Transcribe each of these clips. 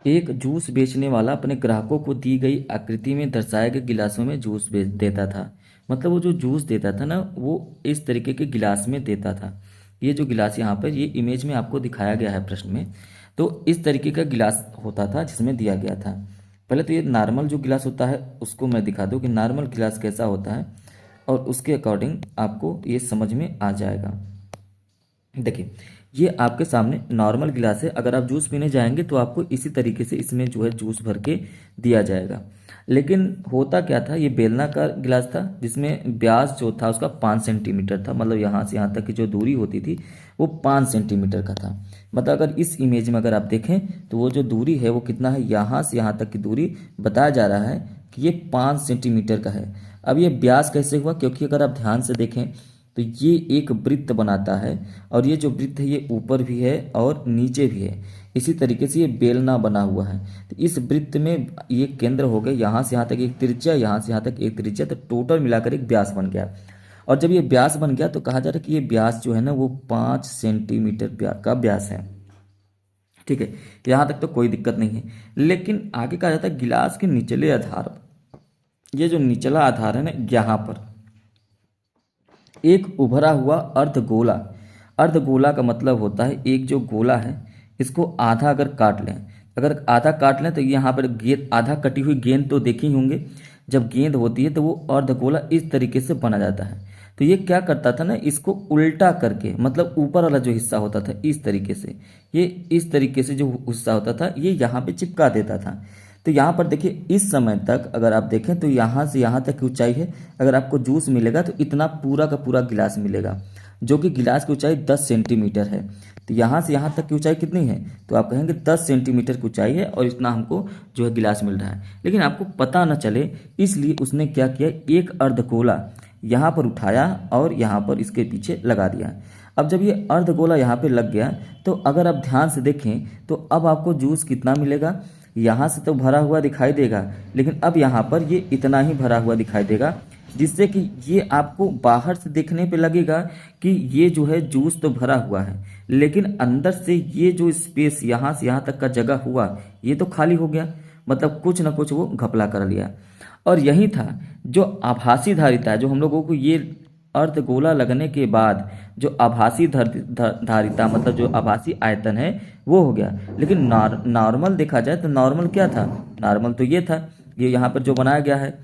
एक जूस बेचने वाला अपने ग्राहकों को दी गई आकृति में दर्शाए गए गिलासों में जूस बेच देता था। मतलब वो जो जूस देता था ना, वो इस तरीके के गिलास में देता था। ये जो गिलास यहाँ पर ये इमेज में आपको दिखाया गया है प्रश्न में, तो इस तरीके का गिलास होता था जिसमें दिया गया था। पहले तो ये नॉर्मल जो गिलास होता है उसको मैं दिखा दूँ कि नॉर्मल गिलास कैसा होता है, और उसके अकॉर्डिंग आपको ये समझ में आ जाएगा। देखिए, ये आपके सामने नॉर्मल गिलास है। अगर आप जूस पीने जाएंगे तो आपको इसी तरीके से इसमें जो है जूस भर के दिया जाएगा। लेकिन होता क्या था, ये बेलनाकार गिलास था जिसमें व्यास जो था उसका 5 सेंटीमीटर था। मतलब यहाँ से यहाँ तक की जो दूरी होती थी वो 5 सेंटीमीटर का था। मतलब अगर इस इमेज में अगर आप देखें तो वो जो दूरी है वो कितना है, यहाँ से यहाँ तक की दूरी बताया जा रहा है कि ये 5 सेंटीमीटर का है। अब ये व्यास कैसे हुआ, क्योंकि अगर आप ध्यान से देखें तो ये एक वृत्त बनाता है, और ये जो वृत्त है ये ऊपर भी है और नीचे भी है। इसी तरीके से ये बेलना बना हुआ है। तो इस वृत्त में ये केंद्र हो गए, यहाँ से यहाँ तक एक त्रिज्या, यहाँ से यहाँ तक एक त्रिज्या, तो टोटल मिलाकर एक व्यास बन गया। और जब ये व्यास बन गया तो कहा जा रहा है कि ये व्यास जो है ना वो 5 सेंटीमीटर का व्यास है। ठीक है, यहाँ तक तो कोई दिक्कत नहीं है। लेकिन आगे कहा जाता है गिलास के निचले आधार, ये जो निचला आधार है ना, यहाँ पर एक उभरा हुआ अर्धगोला। अर्धगोला का मतलब होता है एक जो गोला है इसको आधा अगर काट लें, अगर आधा काट लें तो यहाँ पर गेंद, आधा कटी हुई गेंद तो देखे ही होंगे। जब गेंद होती है तो वो अर्धगोला इस तरीके से बना जाता है। तो ये क्या करता था ना, इसको उल्टा करके, मतलब ऊपर वाला जो हिस्सा होता था इस तरीके से, ये इस तरीके से जो हिस्सा होता था ये यहाँ पे चिपका देता था। तो यहाँ पर देखिए इस समय तक अगर आप देखें तो यहाँ से यहाँ तक की ऊंचाई है। अगर आपको जूस मिलेगा तो इतना पूरा का पूरा गिलास मिलेगा, जो कि गिलास की ऊंचाई 10 सेंटीमीटर है। तो यहाँ से यहाँ तक की ऊंचाई कितनी है, तो आप कहेंगे 10 सेंटीमीटर की ऊंचाई है, और इतना हमको जो है गिलास मिल रहा है। लेकिन आपको पता न चले इसलिए उसने क्या किया, एक अर्धगोला यहाँ पर उठाया और यहाँ पर इसके पीछे लगा दिया। अब जब ये अर्धगोला यहाँ पे लग गया तो अगर आप ध्यान से देखें तो अब आपको जूस कितना मिलेगा, यहाँ से तो भरा हुआ दिखाई देगा, लेकिन अब यहाँ पर ये इतना ही भरा हुआ दिखाई देगा, जिससे कि ये आपको बाहर से देखने पे लगेगा कि ये जो है जूस तो भरा हुआ है, लेकिन अंदर से ये जो स्पेस यहाँ से यहाँ तक का जगह हुआ ये तो खाली हो गया। मतलब कुछ ना कुछ वो घपला कर लिया। और यही था जो आभासी धारिता है, जो हम लोगों को ये अर्धगोला लगने के बाद जो आभासी धारिता, मतलब जो आभासी आयतन है वो हो गया। लेकिन नॉर्मल देखा जाए तो नॉर्मल क्या था, नॉर्मल तो ये था, ये यहाँ पर जो बनाया गया है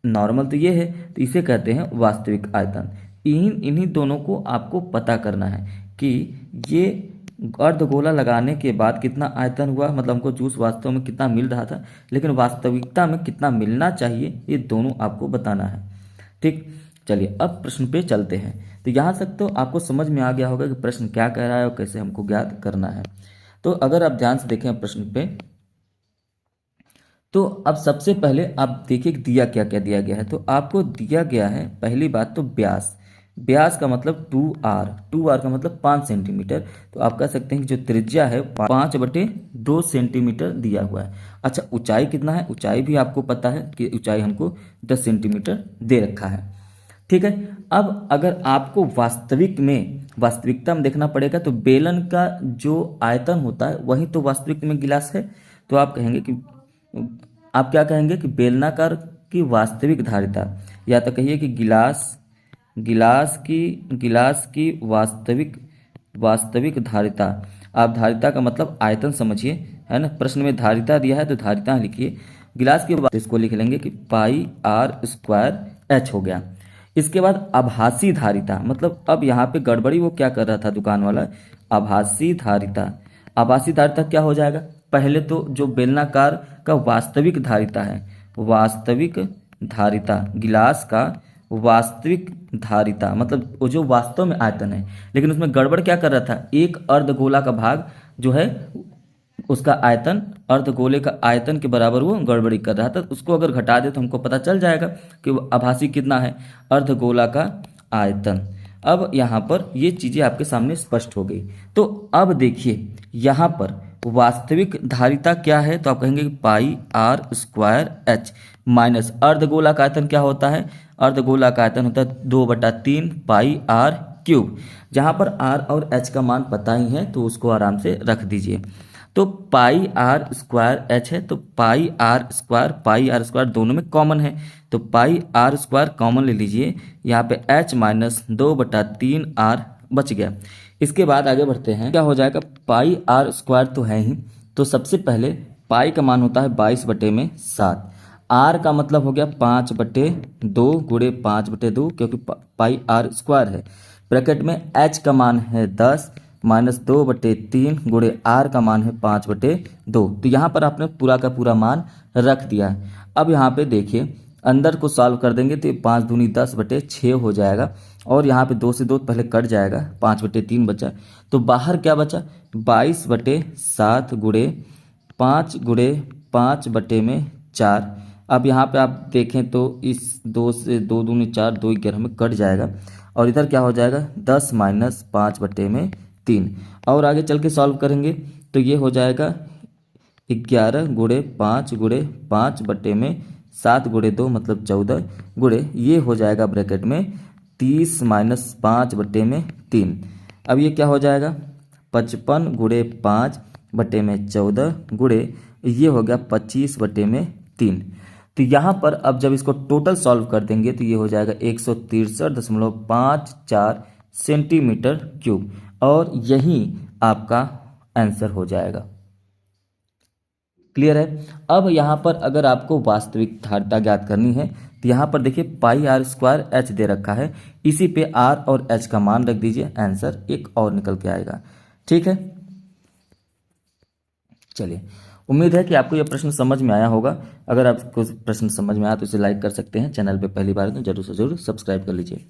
नॉर्मल तो ये है, तो इसे कहते हैं वास्तविक आयतन। इन्हीं दोनों को आपको पता करना है कि ये अर्धगोला लगाने के बाद कितना आयतन हुआ, मतलब हमको जूस वास्तव में कितना मिल रहा था, लेकिन वास्तविकता में कितना मिलना चाहिए, ये दोनों आपको बताना है। ठीक, चलिए अब प्रश्न पे चलते हैं। तो यहाँ तक तो आपको समझ में आ गया होगा कि प्रश्न क्या कह रहा है और कैसे हमको ज्ञात करना है। तो अगर आप ध्यान से देखें प्रश्न पे, तो अब सबसे पहले आप देखिए दिया क्या क्या दिया गया है। तो आपको दिया गया है पहली बात तो व्यास। व्यास का मतलब 2r, 2r का मतलब 5 सेंटीमीटर। तो आप कह सकते हैं कि जो त्रिज्या है 5/2 सेंटीमीटर दिया हुआ है। अच्छा, ऊंचाई कितना है, ऊंचाई भी आपको पता है कि ऊंचाई हमको 10 सेंटीमीटर दे रखा है। ठीक है, अब अगर आपको वास्तविकता में देखना पड़ेगा तो बेलन का जो आयतन होता है वही तो वास्तविक में गिलास है। तो आप कहेंगे कि, आप क्या कहेंगे कि बेलनाकार की वास्तविक धारिता, या तो कहिए कि गिलास की वास्तविक धारिता। आप धारिता का मतलब आयतन समझिए, है ना। प्रश्न में धारिता दिया है तो धारिता लिखिए। गिलास की तो इसको लिख लेंगे कि πr²h हो गया। इसके बाद आभासी धारिता, मतलब अब यहाँ पे गड़बड़ी वो क्या कर रहा था दुकान वाला, आभासी धारिता क्या हो जाएगा, पहले तो जो बेलनाकार का वास्तविक धारिता है, वास्तविक धारिता, गिलास का वास्तविक धारिता मतलब वो जो वास्तव में आयतन है, लेकिन उसमें गड़बड़ क्या कर रहा था, एक अर्धगोला का भाग जो है उसका आयतन अर्धगोले का आयतन के बराबर वो गड़बड़ी कर रहा था। उसको अगर घटा दे तो हमको पता चल जाएगा कि वो आभासी कितना है, अर्धगोला का आयतन। अब यहाँ पर ये चीज़ें आपके सामने स्पष्ट हो गई। तो अब देखिए यहाँ पर वास्तविक धारिता क्या है, तो आप कहेंगे कि πr²h माइनस अर्धगोला का आयतन क्या होता है, अर्धगोला का आयतन होता है 2/3 πr³। जहाँ पर r और h का मान पता ही है तो उसको आराम से रख दीजिए। तो पाई आर स्क्वायर एच है, तो पाई आर स्क्वायर दोनों में कॉमन है, तो पाई आर स्क्वायर कॉमन ले लीजिए, यहाँ पे एच माइनस 2/3 आर बच गया। इसके बाद आगे बढ़ते हैं, क्या हो जाएगा, पाई आर स्क्वायर तो है ही, तो सबसे पहले पाई का मान होता है 22/7, आर का मतलब हो गया 5/2 गुणे 5/2 क्योंकि पाई आर स्क्वायर है। ब्रैकेट में एच का मान है 10 माइनस 2/3 गुणे आर का मान है 5/2। तो यहाँ पर आपने पूरा का पूरा मान रख दिया है। अब यहाँ पे देखिए अंदर को सॉल्व कर देंगे तो 5 दूनी 10/6 हो जाएगा, और यहाँ पे 2 से 2 पहले कट जाएगा, 5/3 बचा, तो बाहर क्या बचा 22/7 गुणे 5 गुणे 5/4। अब यहाँ पे आप देखें तो इस 2 से 2 दूनी 4, 2 11 में कट जाएगा, और इधर क्या हो जाएगा 10 माइनस 5/3। और आगे चल के सॉल्व करेंगे तो ये हो जाएगा 11 गुणे 5 गुणे 5/7 गुणे 2 मतलब 14 गुणे ये हो जाएगा ब्रैकेट में 30 माइनस 5/3। अब ये क्या हो जाएगा 55 गुणे 5/14 गुणे ये हो गया 25/3। तो यहाँ पर अब जब इसको टोटल सॉल्व कर देंगे तो ये हो जाएगा 163.54 सेंटीमीटर क्यूब, और यही आपका आंसर हो जाएगा। क्लियर है। अब यहाँ पर अगर आपको वास्तविक धारिता ज्ञात करनी है तो यहाँ पर देखिए पाई आर स्क्वायर एच दे रखा है, इसी पे आर और एच का मान रख दीजिए, आंसर एक और निकल के आएगा। ठीक है, चलिए उम्मीद है कि आपको यह प्रश्न समझ में आया होगा। अगर आपको प्रश्न समझ में आया तो इसे लाइक कर सकते हैं, चैनल पे पहली बार तो जरूर से जरूर सब्सक्राइब कर लीजिए।